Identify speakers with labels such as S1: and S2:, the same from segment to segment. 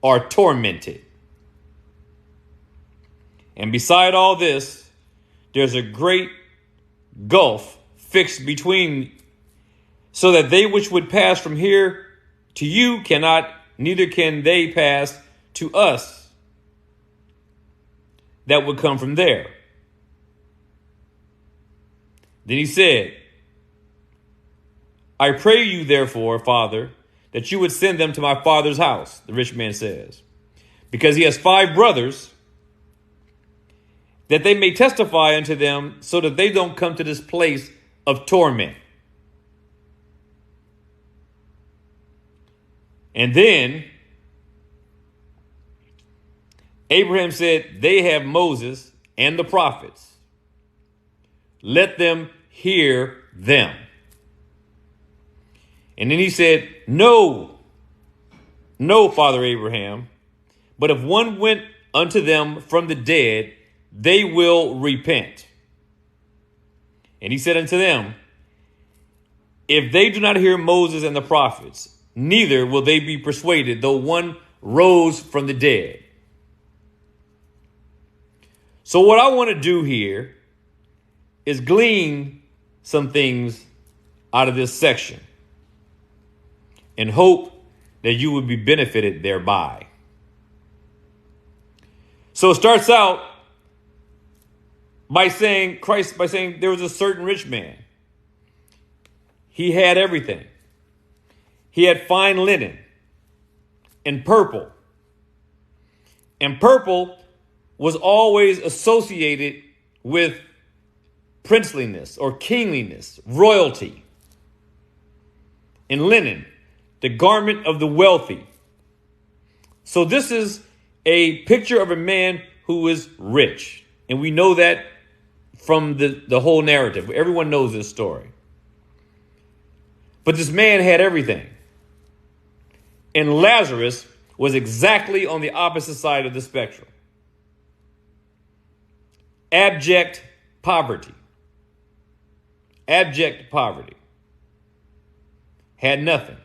S1: are tormented. And beside all this, there's a great gulf fixed between, so that they which would pass from here to you cannot, neither can they pass to us that would come from there. Then he said, I pray you, therefore, Father, that you would send them to my father's house, the rich man says, because he has 5 brothers, that they may testify unto them, so that they don't come to this place of torment. And then Abraham said, they have Moses and the prophets. Let them hear them. And then he said, no, Father Abraham, but if one went unto them from the dead, they will repent. And he said unto them, if they do not hear Moses and the prophets, neither will they be persuaded, though one rose from the dead. So what I want to do here is glean some things out of this section and hope that you would be benefited thereby. So it starts out by saying there was a certain rich man. He had everything. He had fine linen and purple. And purple was always associated with princeliness or kingliness, royalty. And linen, the garment of the wealthy. So this is a picture of a man who is rich. And we know that from the whole narrative. Everyone knows this story. But this man had everything. And Lazarus was exactly on the opposite side of the spectrum. Abject poverty. Abject poverty. Had nothing.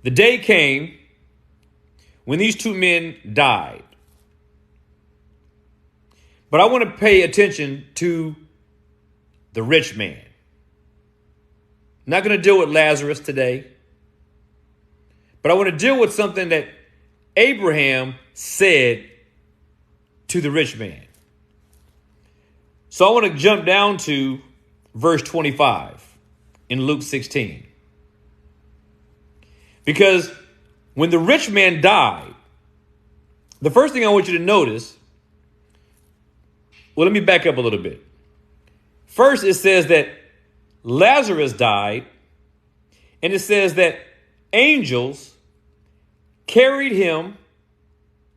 S1: The day came when these 2 men died. But I want to pay attention to the rich man. I'm not going to deal with Lazarus today. But I want to deal with something that Abraham said to the rich man. So I want to jump down to verse 25 in Luke 16. Because when the rich man died, the first thing I want you to notice, well, let me back up a little bit. First, it says that Lazarus died, and it says that angels carried him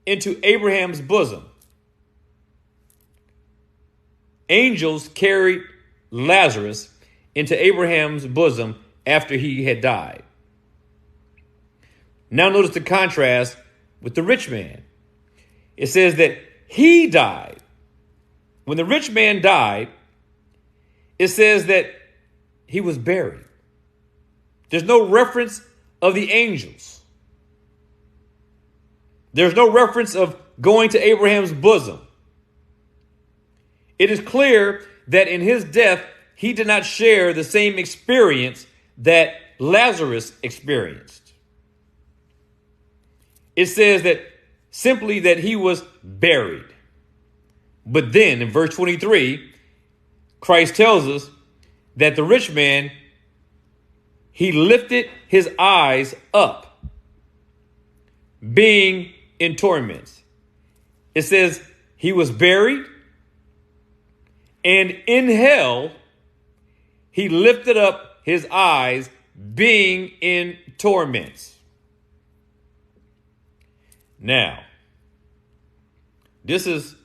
S1: into Abraham's bosom. Angels carried Lazarus into Abraham's bosom after he had died. Now notice the contrast with the rich man. It says that he died. When the rich man died, it says that he was buried. There's no reference of the angels. There's no reference of going to Abraham's bosom. It is clear that in his death, he did not share the same experience that Lazarus experienced. It says that simply that he was buried. But then in verse 23, Christ tells us that the rich man, he lifted his eyes up, being in torments. It says he was buried, and in hell, he lifted up his eyes, being in torments. Now, this is